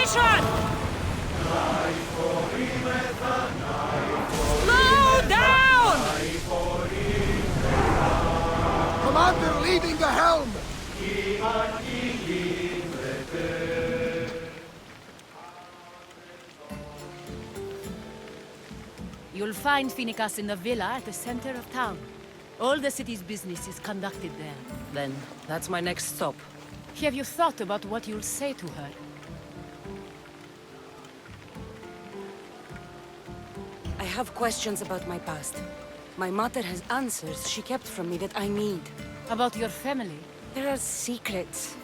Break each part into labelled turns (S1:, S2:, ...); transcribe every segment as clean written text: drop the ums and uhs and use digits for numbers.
S1: Formation! Slow down!
S2: Commander leading the helm!
S1: You'll find Finicas in the villa at the center of town. All the city's business is conducted there.
S3: Then, that's my next stop.
S1: Have you thought about what you'll say to her?
S3: I have questions about my past. My mother has answers she kept from me that I need.
S1: About your family?
S3: There are secrets.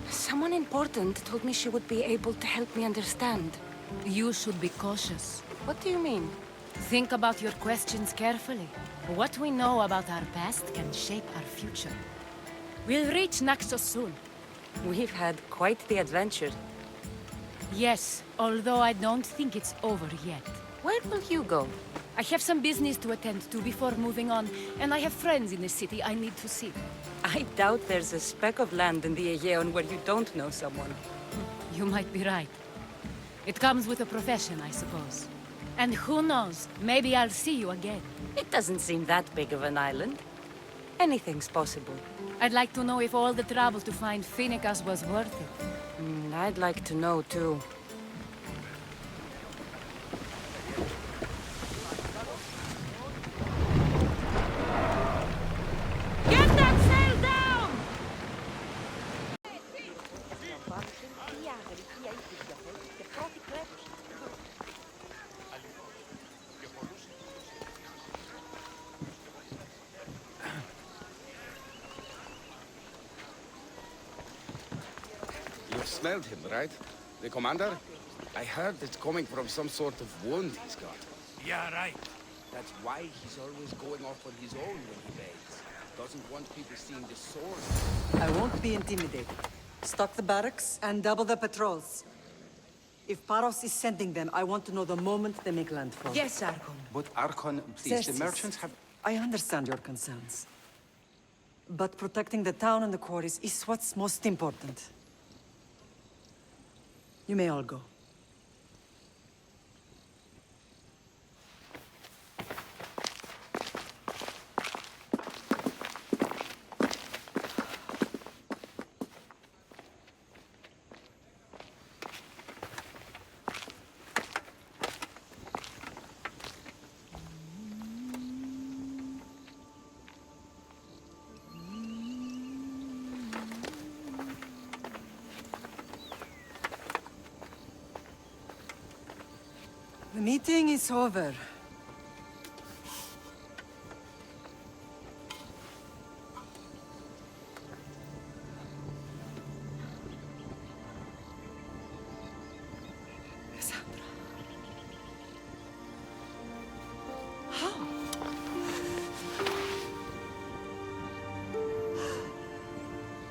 S3: Someone important told me she would be able to help me understand.
S1: You should be cautious.
S3: What do you mean?
S1: Think about your questions carefully. What we know about our past can shape our future. We'll reach Naxos soon.
S3: We've had quite the adventure.
S1: Yes, although I don't think it's over yet.
S3: Where will you go?
S1: I have some business to attend to before moving on, and I have friends in the city I need to see.
S3: I doubt there's a speck of land in the Aegean where you don't know someone.
S1: You might be right. It comes with a profession, I suppose. And who knows, maybe I'll see you again.
S3: It doesn't seem that big of an island. Anything's possible.
S1: I'd like to know if all the trouble to find Finicas was worth it.
S3: I'd like to know, too.
S1: Get that sail down!
S2: You've smelled him, right? The commander? I heard it's coming from some sort of wound he's got.
S4: Yeah, right.
S2: That's why he's always going off on his own when he bathes. Doesn't want people seeing the sword.
S5: I won't be intimidated. Stock the barracks and double the patrols. If Paros is sending them, I want to know the moment they make landfall.
S1: Yes, Archon.
S6: But Archon, please, the
S5: Xerxes,
S6: merchants have...
S5: I understand your concerns. But protecting the town and the quarries is what's most important. You may all go. The meeting is over. Kassandra. How?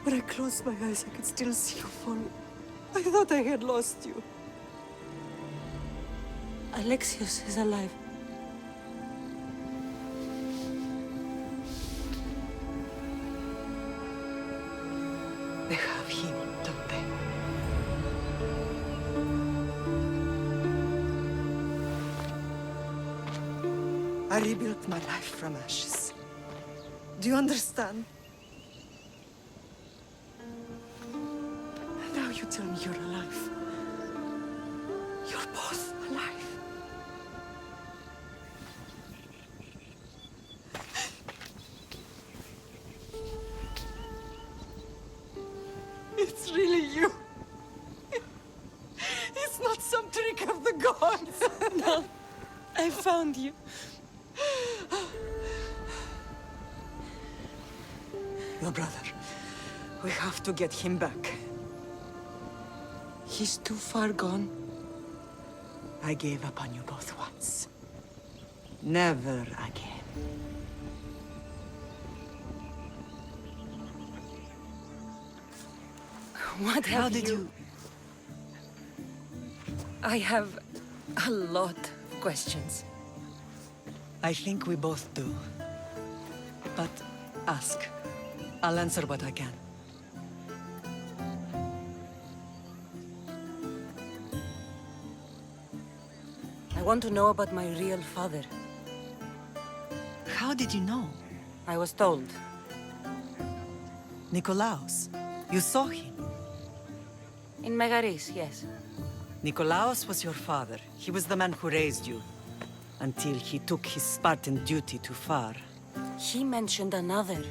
S5: When I closed my eyes, I could still see you fall. I thought I had lost you.
S3: Alexios is alive.
S5: They have him, don't they? I rebuilt my life from ashes. Do you understand? And now you tell me you're alive. You're both alive. It's really you. It's not some trick of the gods.
S3: No, I found you.
S5: Your brother. We have to get him back.
S3: He's too far gone.
S5: I gave up on you both once. Never again.
S3: What
S5: How
S3: have
S5: did you...
S3: I have a lot of questions.
S5: I think we both do. But ask. I'll answer what I can.
S3: want to know about my real father.
S5: How did you know?
S3: I was told.
S5: Nikolaos. You saw him.
S3: In Megaris, yes.
S5: Nikolaos was your father. He was the man who raised you. Until he took his Spartan duty too far.
S3: He mentioned another.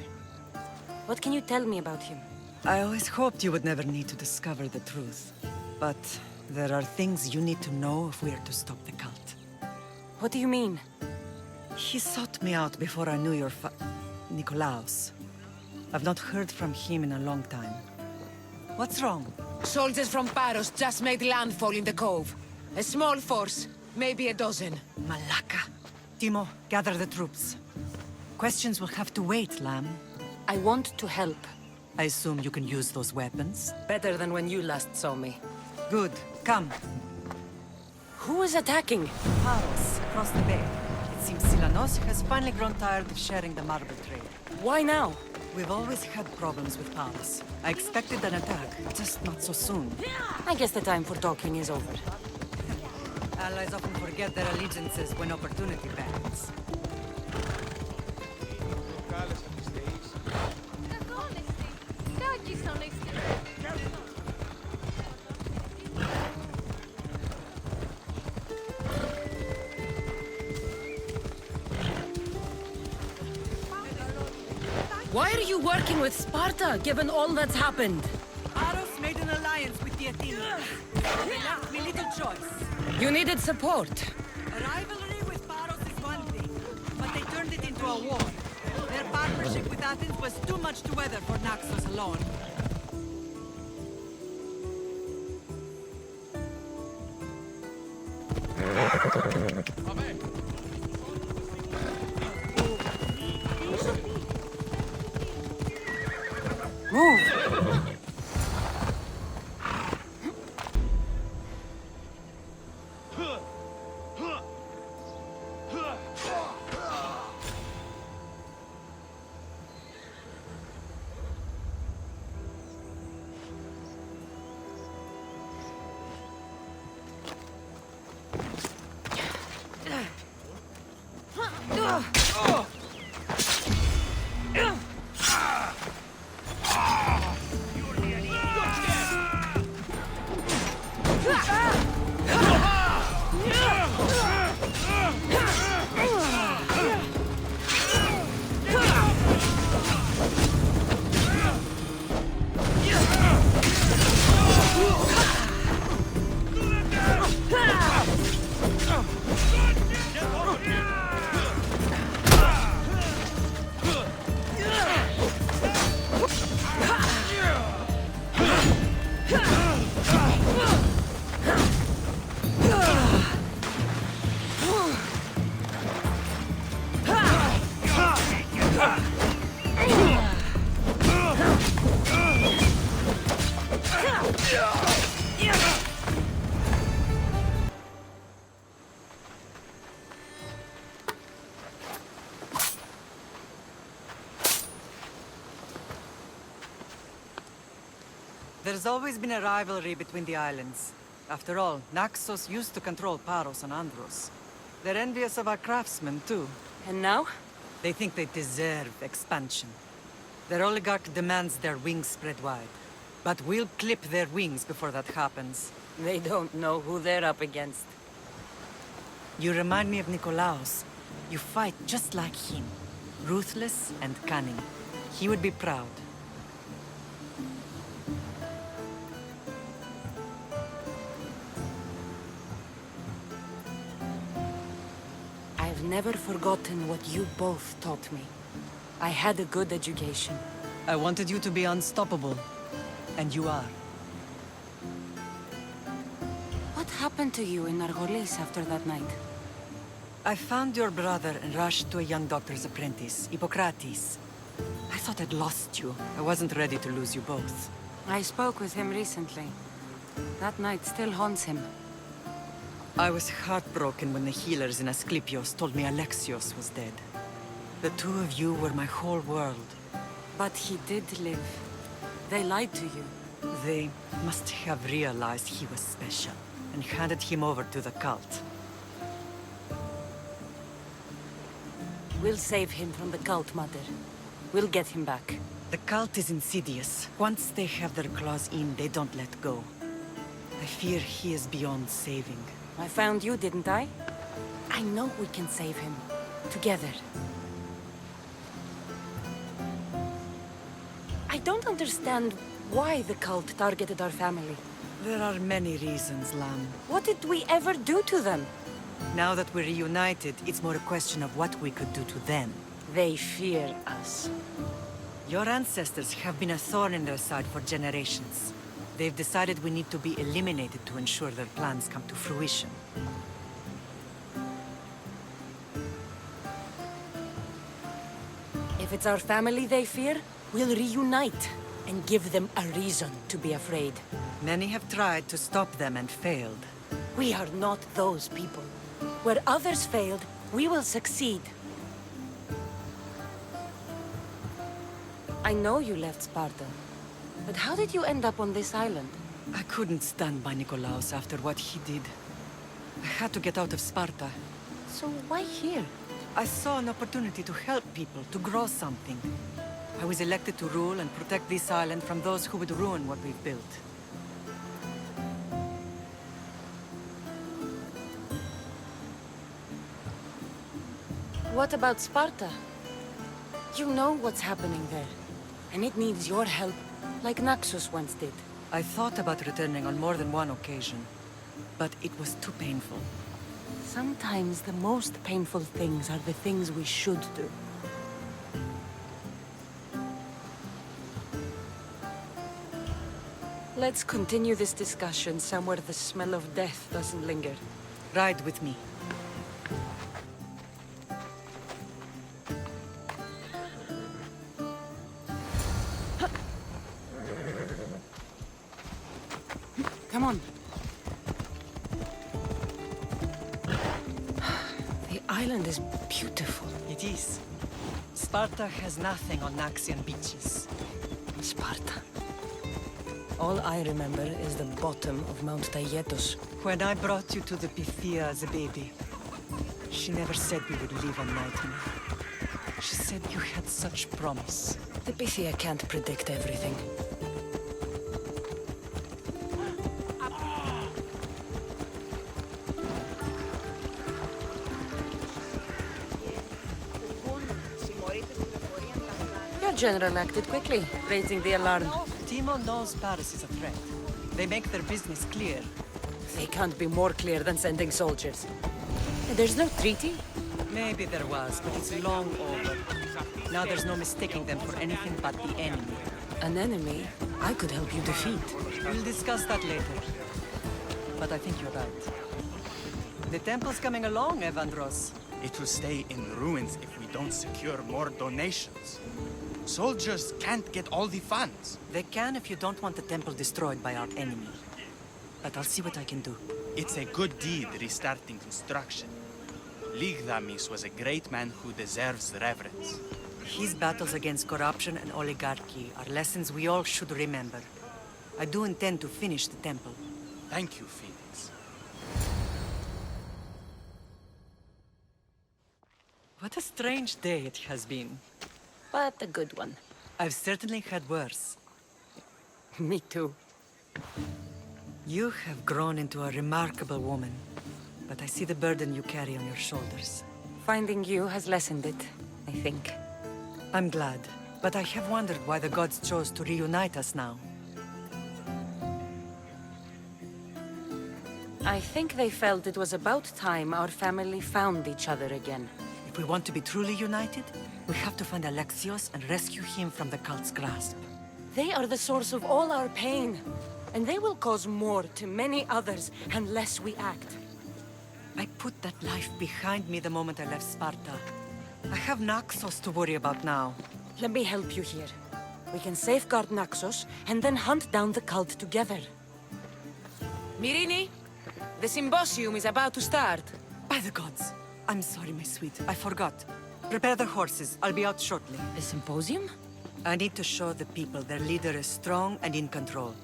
S3: What can you tell me about him?
S5: I always hoped you would never need to discover the truth. But there are things you need to know if we are to stop the cult.
S3: What do you mean?
S5: He sought me out before I knew your Nikolaos. I've not heard from him in a long time. What's wrong?
S4: Soldiers from Paros just made landfall in the cove. A small force, maybe a dozen.
S5: Malaka. Timo, gather the troops. Questions will have to wait, Lamb.
S3: I want to help.
S5: I assume you can use those weapons?
S3: Better than when you last saw me.
S5: Good. Come.
S3: Who is attacking?
S5: Paros, across the bay. It seems Silanos has finally grown tired of sharing the marble trade.
S3: Why now?
S5: We've always had problems with Paros. I expected an attack, just not so soon.
S3: I guess the time for talking is over.
S5: Allies often forget their allegiances when opportunity bends.
S3: Why are you working with Sparta, given all that's happened?
S5: Paros made an alliance with the Athenians. They left me little choice.
S3: You needed support.
S5: A rivalry with Paros is one thing, but they turned it into a war. Their partnership with Athens was too much to weather for Naxos alone.
S3: Move!
S5: There's always been a rivalry between the islands. After all, Naxos used to control Paros and Andros. They're envious of our craftsmen, too.
S3: And now?
S5: They think they deserve expansion. Their oligarch demands their wings spread wide. But we'll clip their wings before that happens.
S3: They don't know who they're up against.
S5: You remind me of Nikolaos. You fight just like him. Ruthless and cunning. He would be proud.
S3: I've never forgotten what you both taught me. I had a good education.
S5: I wanted you to be unstoppable. And you are.
S3: What happened to you in Argolis after that night?
S5: I found your brother and rushed to a young doctor's apprentice, Hippocrates. I thought I'd lost you. I wasn't ready to lose you both.
S3: I spoke with him recently. That night still haunts him.
S5: I was heartbroken when the healers in Asclepios told me Alexios was dead. The two of you were my whole world.
S3: But he did live. They lied to you.
S5: They must have realized he was special, and handed him over to the cult.
S3: We'll save him from the cult, Mother. We'll get him back.
S5: The cult is insidious. Once they have their claws in, they don't let go. I fear he is beyond saving.
S3: I found you, didn't I? I know we can save him. Together. I don't understand why the cult targeted our family.
S5: There are many reasons, Lamb.
S3: What did we ever do to them?
S5: Now that we're reunited, it's more a question of what we could do to them.
S3: They fear us.
S5: Your ancestors have been a thorn in their side for generations. They've decided we need to be eliminated to ensure their plans come to fruition.
S3: If it's our family they fear, we'll reunite and give them a reason to be afraid.
S5: Many have tried to stop them and failed.
S3: We are not those people. Where others failed, we will succeed. I know you left Sparta, but how did you end up on this island?
S5: I couldn't stand by Nikolaos after what he did. I had to get out of Sparta.
S3: So why here?
S5: I saw an opportunity to help people, to grow something. I was elected to rule and protect this island from those who would ruin what we've built.
S3: What about Sparta? You know what's happening there, and it needs your help, like Naxos once did.
S5: I thought about returning on more than one occasion, but it was too painful.
S3: Sometimes the most painful things are the things we should do. Let's continue this discussion somewhere the smell of death doesn't linger.
S5: Ride with me.
S3: Come on. The island is beautiful.
S5: It is. Sparta has nothing on Naxian beaches.
S3: Sparta. All I remember is the bottom of Mount Taygetos.
S5: When I brought you to the Pythia as a baby, she never said we would live on Nightmare. She said you had such promise.
S3: The Pythia can't predict everything. Your general acted quickly, raising the alarm.
S5: Timo knows Paris is a threat. They make their business clear.
S3: They can't be more clear than sending soldiers. There's no treaty?
S5: Maybe there was, but it's long over. Now there's no mistaking them for anything but the enemy.
S3: An enemy I could help you defeat.
S5: We'll discuss that later. But I think you're right. The temple's coming along, Evandros.
S6: It will stay in ruins if we don't secure more donations. Soldiers can't get all the funds.
S5: They can if you don't want the temple destroyed by our enemy. But I'll see what I can do.
S6: It's a good deed restarting construction. Ligdamis was a great man who deserves reverence.
S5: His battles against corruption and oligarchy are lessons we all should remember. I do intend to finish the temple.
S6: Thank you, Phoenix.
S5: What a strange day it has been.
S3: But a good one.
S5: I've certainly had worse.
S3: Me too.
S5: You have grown into a remarkable woman, but I see the burden you carry on your shoulders.
S3: Finding you has lessened it, I think.
S5: I'm glad, but I have wondered why the gods chose to reunite us now.
S3: I think they felt it was about time our family found each other again.
S5: If we want to be truly united, we have to find Alexios and rescue him from the cult's grasp.
S3: They are the source of all our pain, and they will cause more to many others unless we act.
S5: I put that life behind me the moment I left Sparta. I have Naxos to worry about now.
S3: Let me help you here. We can safeguard Naxos, and then hunt down the cult together. Myrrine, the symposium is about to start.
S5: By the gods! I'm sorry, my sweet. I forgot. Prepare the horses. I'll be out shortly.
S3: The symposium?
S5: I need to show the people their leader is strong and in control.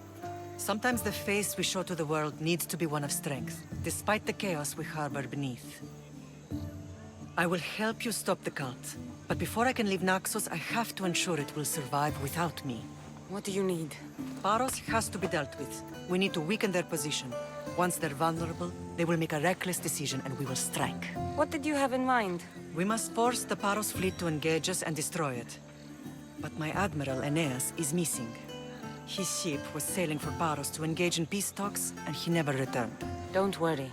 S5: Sometimes the face we show to the world needs to be one of strength, despite the chaos we harbor beneath. I will help you stop the cult. But before I can leave Naxos, I have to ensure it will survive without me.
S3: What do you need?
S5: Paros has to be dealt with. We need to weaken their position. Once they're vulnerable, they will make a reckless decision and we will strike.
S3: What did you have in mind?
S5: We must force the Paros fleet to engage us and destroy it. But my admiral, Aeneas, is missing. His ship was sailing for Paros to engage in peace talks, and he never returned.
S3: Don't worry.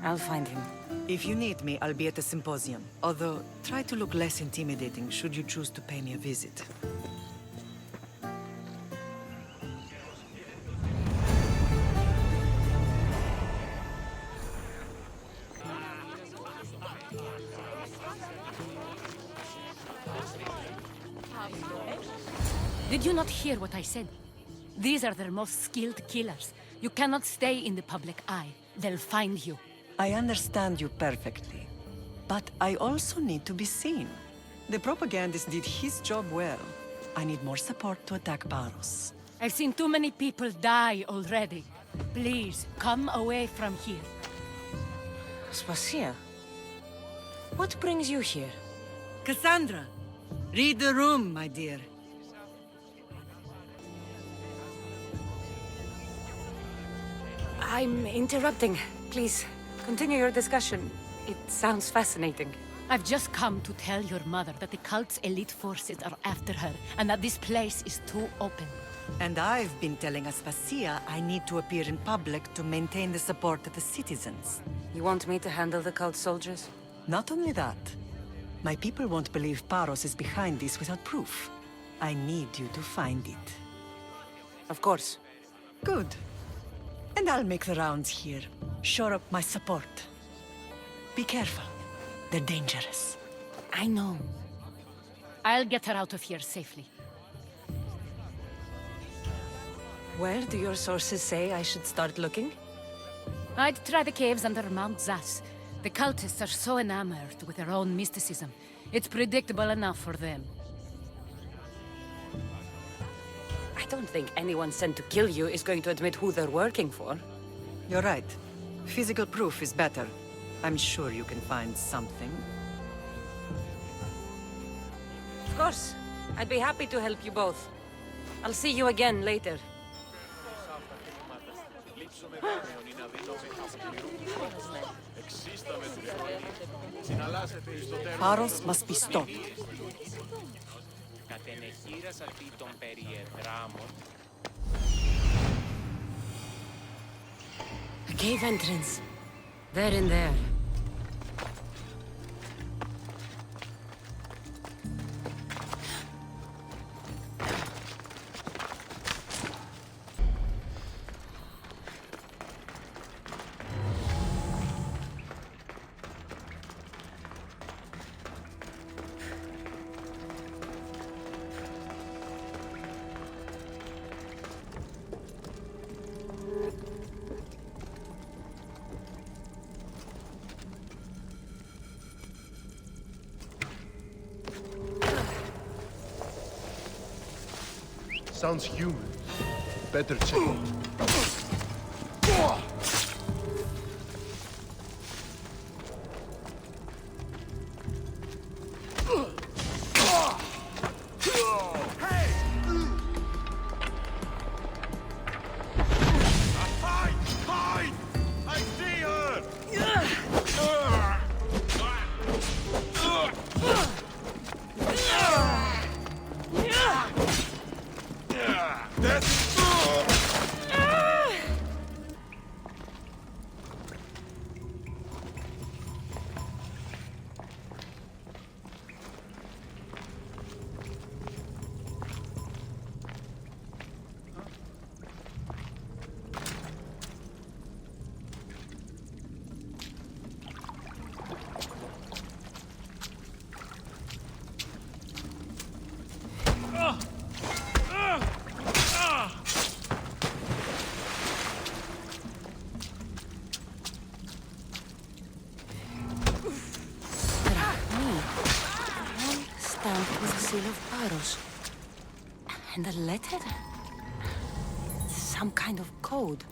S3: I'll find him.
S5: If you need me, I'll be at the symposium. Although, try to look less intimidating should you choose to pay me a visit.
S1: Did you not hear what I said? These are their most skilled killers. You cannot stay in the public eye. They'll find you.
S5: I understand you perfectly. But I also need to be seen. The propagandist did his job well. I need more support to attack Paros.
S1: I've seen too many people die already. Please, come away from here.
S3: Spacia. What brings you here?
S5: Kassandra! Read the room, my dear.
S3: I'm interrupting. Please, continue your discussion. It sounds fascinating.
S1: I've just come to tell your mother that the cult's elite forces are after her, and that this place is too open.
S5: And I've been telling Aspasia I need to appear in public to maintain the support of the citizens.
S3: You want me to handle the cult soldiers?
S5: Not only that, my people won't believe Paros is behind this without proof. I need you to find it.
S3: Of course.
S5: Good. And I'll make the rounds here. Shore up my support. Be careful. They're dangerous.
S3: I know.
S1: I'll get her out of here safely.
S3: Where do your sources say I should start looking?
S1: I'd try the caves under Mount Zas. The cultists are so enamored with their own mysticism. It's predictable enough for them.
S3: I don't think anyone sent to kill you is going to admit who they're working for.
S5: You're right. Physical proof is better. I'm sure you can find something.
S3: Of course. I'd be happy to help you both. I'll see you again later.
S5: Paros must be stopped.
S3: A cave entrance. They're in there.
S7: Sounds human. Better check it.
S3: Seal of Paros. And a letter? Some kind of code.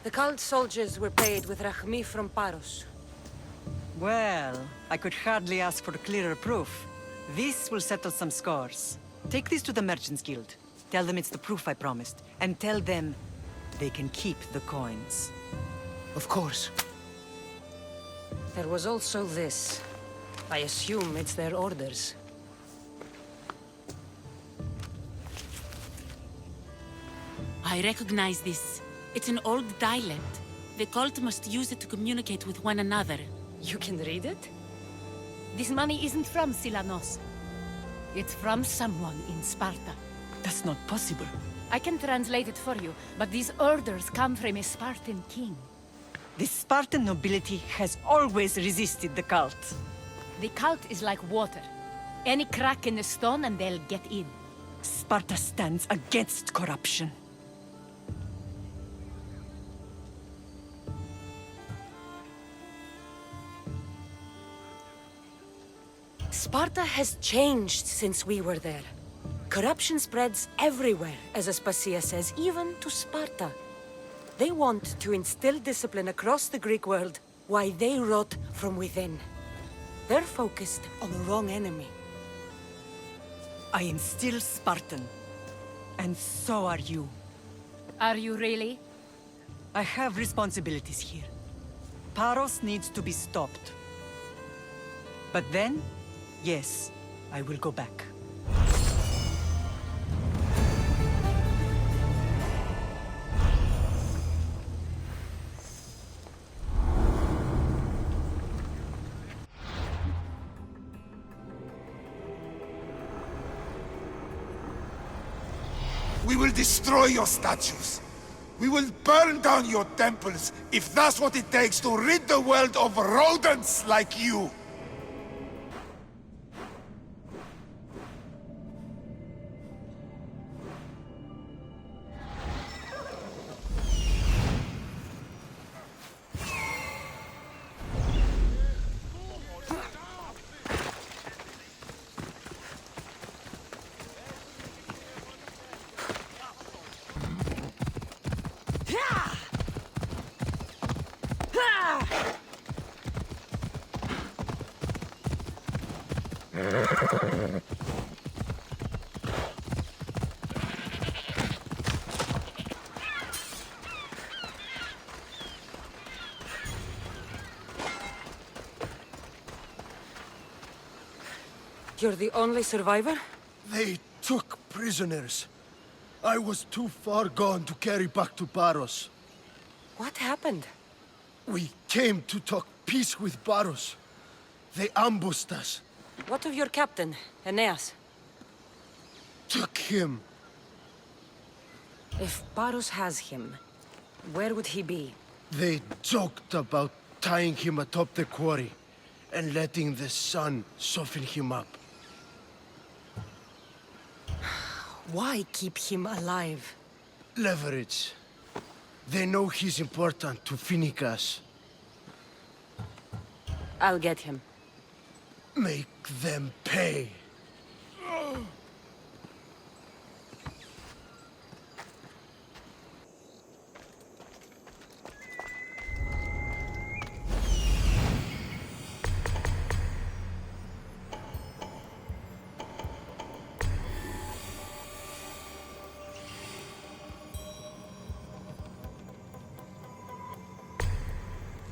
S3: The cult soldiers were paid with Rachmi from Paros.
S5: Well, I could hardly ask for clearer proof. This will settle some scores. Take this to the Merchants Guild. Tell them it's the proof I promised. And tell them they can keep the coins.
S2: Of course.
S3: There was also this. I assume it's their orders.
S8: I recognize this. It's an old dialect. The cult must use it to communicate with one another.
S3: You can read it?
S1: This money isn't from Silanos. It's from someone in Sparta.
S5: That's not possible.
S1: I can translate it for you, but these orders come from a Spartan king.
S5: The Spartan nobility has always resisted the cult.
S1: The cult is like water. Any crack in the stone and they'll get in.
S5: Sparta stands against corruption.
S3: Sparta has changed since we were there. Corruption spreads everywhere, as Aspasia says, even to Sparta. They want to instill discipline across the Greek world, while they rot from within. They're focused on the wrong enemy.
S5: I am still Spartan. And so are you.
S1: Are you really?
S5: I have responsibilities here. Paros needs to be stopped. But then, yes, I will go back.
S9: We will destroy your statues. We will burn down your temples if that's what it takes to rid the world of rodents like you.
S3: You're the only survivor?
S7: They took prisoners. I was too far gone to carry back to Paros.
S3: What happened?
S7: We came to talk peace with Paros. They ambushed us.
S3: What of your captain, Aeneas?
S7: Took him.
S3: If Paros has him, where would he be?
S7: They joked about tying him atop the quarry and letting the sun soften him up.
S3: Why keep him alive?
S7: Leverage. They know he's important to Phoenicus.
S3: I'll get him.
S7: Make them pay.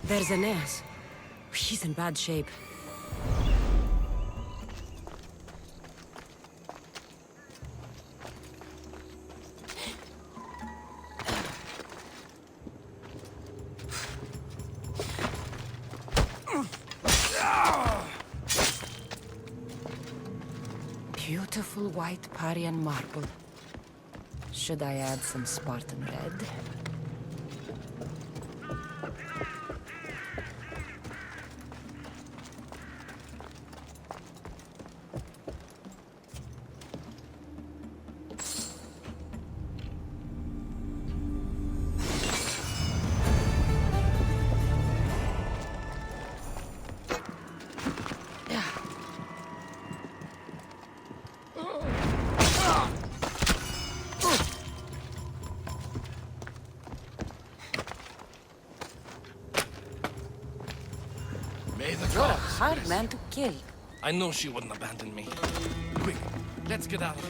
S3: There's Aeneas. He's in bad shape. Beautiful white Parian marble. Should I add some Spartan red?
S10: the
S3: You're a
S10: gods.
S3: hard man to kill.
S10: I know she wouldn't abandon me. Quick, let's get out of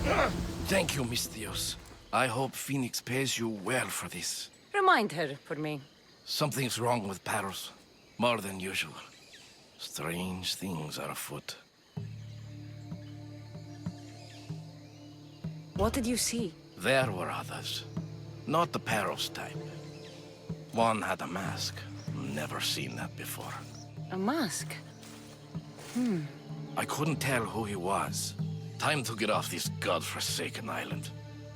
S10: here. Thank you, Miss Theos. I hope Phoenix pays you well for this.
S3: Remind her for me.
S10: Something's wrong with Paros. More than usual. Strange things are afoot.
S3: What did you see?
S10: There were others. Not the Paros type. One had a mask. Never seen that before.
S3: A mask?
S10: I couldn't tell who he was. Time to get off this godforsaken island.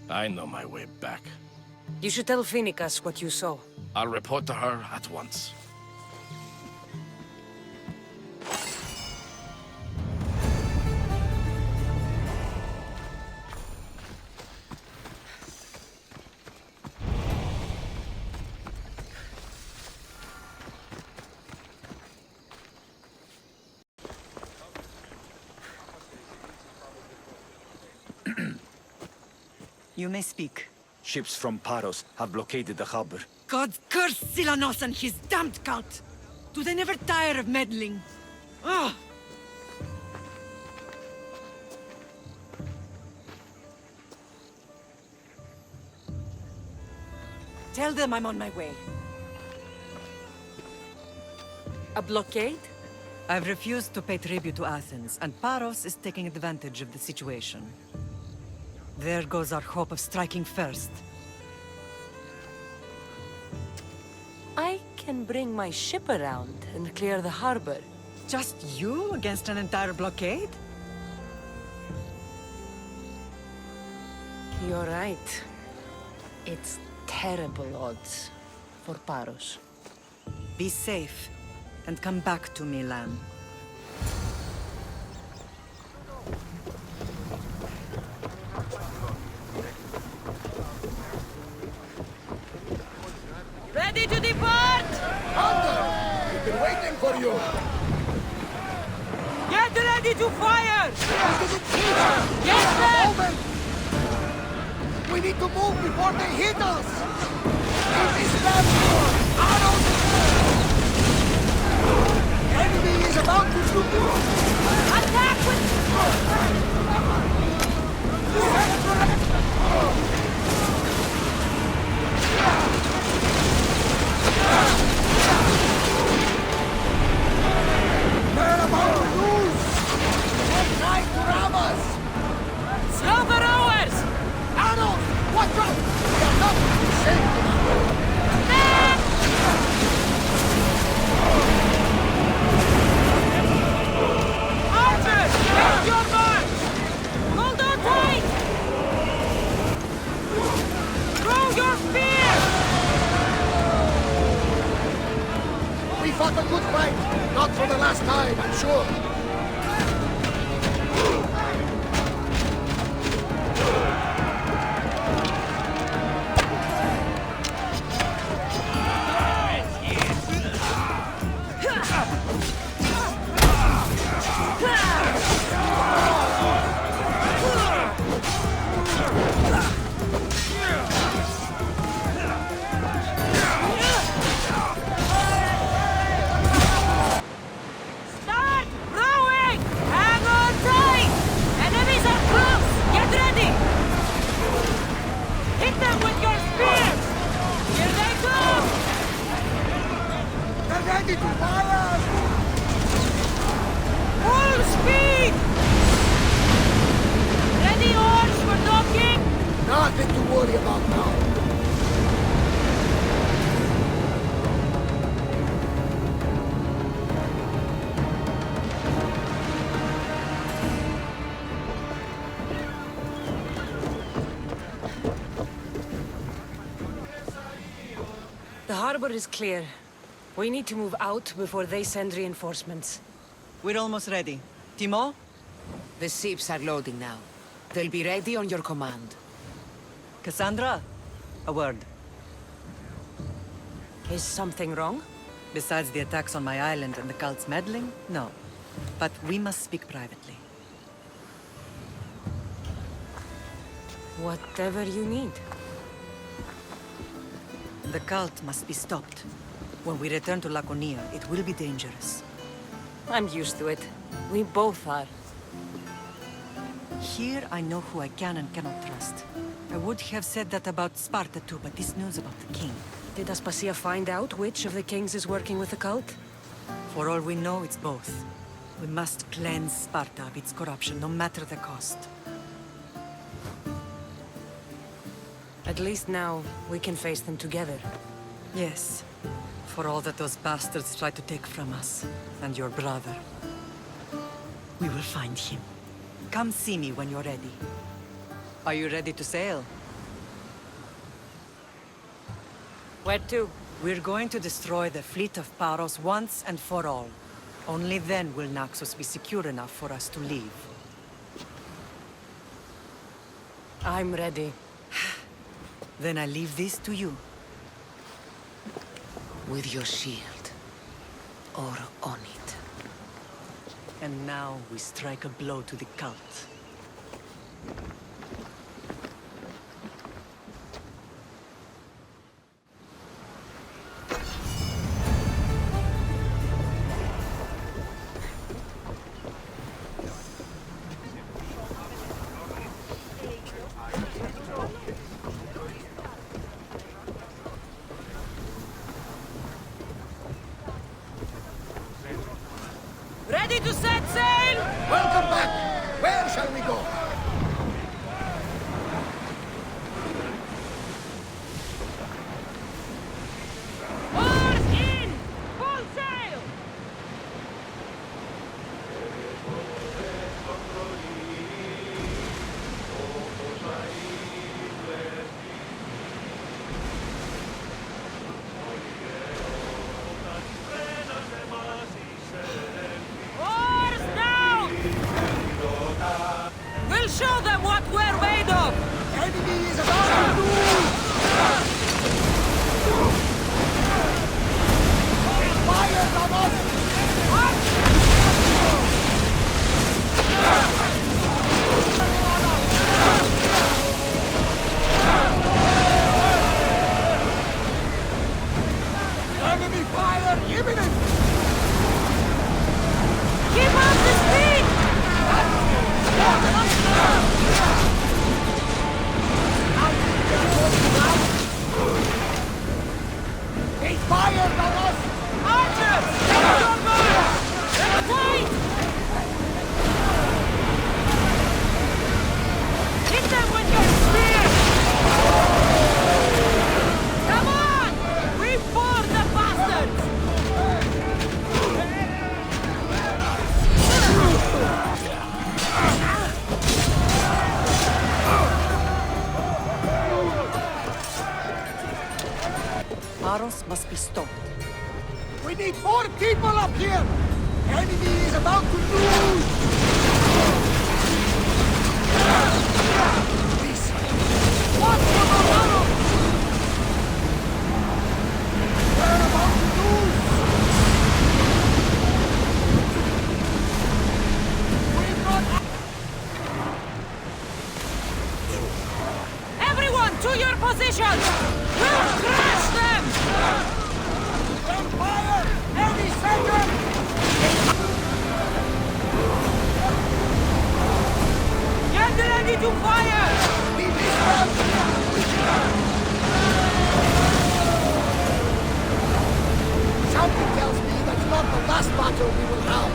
S10: I know my way back.
S3: You should tell Phoenix what you saw.
S10: I'll report to her at once.
S5: You may speak.
S11: Ships from Paros have blockaded the harbor.
S5: God curse Silanos and his damned cult! Do they never tire of meddling? Ah! Tell them I'm on my way.
S3: A blockade?
S5: I've refused to pay tribute to Athens, and Paros is taking advantage of the situation. There goes our hope of striking first.
S3: I can bring my ship around and clear the harbor.
S5: Just you against an entire blockade?
S3: You're right. It's terrible odds for Paros.
S5: Be safe, and come back to me, lamb.
S3: Ready to depart!
S9: Hunter! We've been waiting for you!
S3: Get ready to fire!
S9: Yes,
S3: Yes, sir!
S9: We need to move before they hit us! It is left! Arrows! Enemy is about to shoot you!
S3: Attack with...
S9: They're about to lose! They're trying to ram us!
S3: Slow the rowers!
S9: Arrows! Watch out! We are not safe tonight!
S3: Archers! Take your mark! Hold on tight! Throw your spears!
S9: We fought a good fight! Not for the last time, I'm sure!
S3: Start rowing! Hang on tight! Enemies are close! Get ready! Hit them with your spears! Here they come!
S9: They're ready to fire!
S3: Full speed! Ready oars for docking?
S9: Nothing to worry about now.
S3: The harbor is clear. We need to move out before they send reinforcements.
S5: We're almost ready. Timo?
S4: The ships are loading now. They'll be ready on your command.
S5: Kassandra? A word.
S3: Is something wrong?
S5: Besides the attacks on my island and the cult's meddling? No. But we must speak privately.
S3: Whatever you need.
S5: The cult must be stopped. When we return to Laconia, it will be dangerous.
S3: I'm used to it. We both are.
S5: Here, I know who I can and cannot trust. I would have said that about Sparta too, but this news about the king.
S3: Did Aspasia find out which of the kings is working with the cult?
S5: For all we know, it's both. We must cleanse Sparta of its corruption, no matter the cost.
S3: At least now, we can face them together.
S5: Yes. For all that those bastards tried to take from us, and your brother. We will find him. Come see me when you're ready. Are you ready to sail?
S3: Where to?
S5: We're going to destroy the fleet of Paros once and for all. Only then will Naxos be secure enough for us to leave.
S3: I'm ready.
S5: Then I leave this to you.
S3: With your shield. Or on it.
S5: And now we strike a blow to the cult.
S3: Ready to set sail!
S7: Welcome back! Where shall we go?
S3: Oars in! Full sail! Oars down! We'll show them what we're made of!
S7: Enemy is about to lose! Fire from us! Enemy fire imminent!
S3: Keep up the speed!
S7: They fire from us!
S3: Archers! Get on board! Wait! Hit them with your spear! Come on! We board the bastards!
S5: Paros must be stopped.
S7: We need more people up here! Enemy is about to lose! Please! Watch for the tunnel! We're about to lose! We've got...
S3: Everyone, to your positions! We'll crush them!
S7: Fire! Any second!
S3: Get ready to fire!
S7: Leave this one! Something tells me that's not the last battle we will have.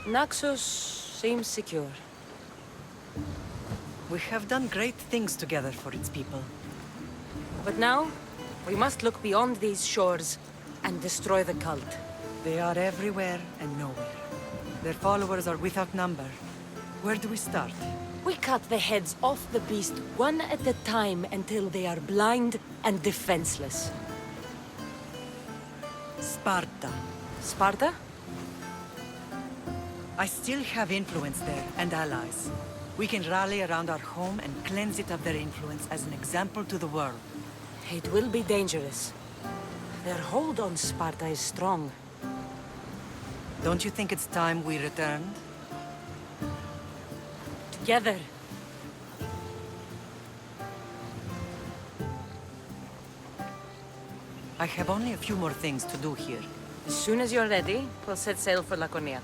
S3: Naxos seems secure.
S5: We have done great things together for its people.
S3: But now, we must look beyond these shores and destroy the cult.
S5: They are everywhere and nowhere. Their followers are without number. Where do we start?
S3: We cut the heads off the beast one at a time until they are blind and defenseless.
S5: Sparta.
S3: Sparta?
S5: I still have influence there, and allies. We can rally around our home and cleanse it of their influence as an example to the world.
S3: It will be dangerous. Their hold on Sparta is strong.
S5: Don't you think it's time we returned?
S3: Together.
S5: I have only a few more things to do here.
S3: As soon as you're ready, we'll set sail for Laconia.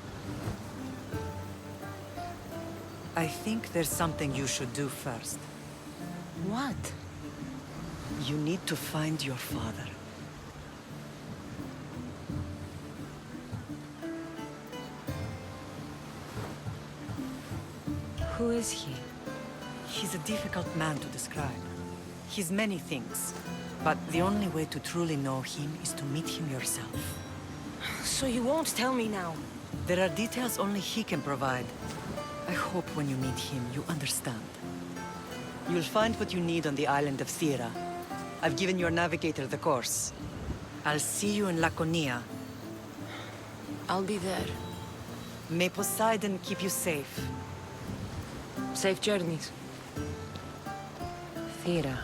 S5: I think there's something you should do first.
S3: What?
S5: You need to find your father.
S3: Who is he?
S5: He's a difficult man to describe. He's many things, but the only way to truly know him is to meet him yourself.
S3: So you won't tell me now?
S5: There are details only he can provide. I hope when you meet him, you understand. You'll find what you need on the island of Thera. I've given your navigator the course. I'll see you in Laconia.
S3: I'll be there.
S5: May Poseidon keep you safe.
S3: Safe journeys. Thera.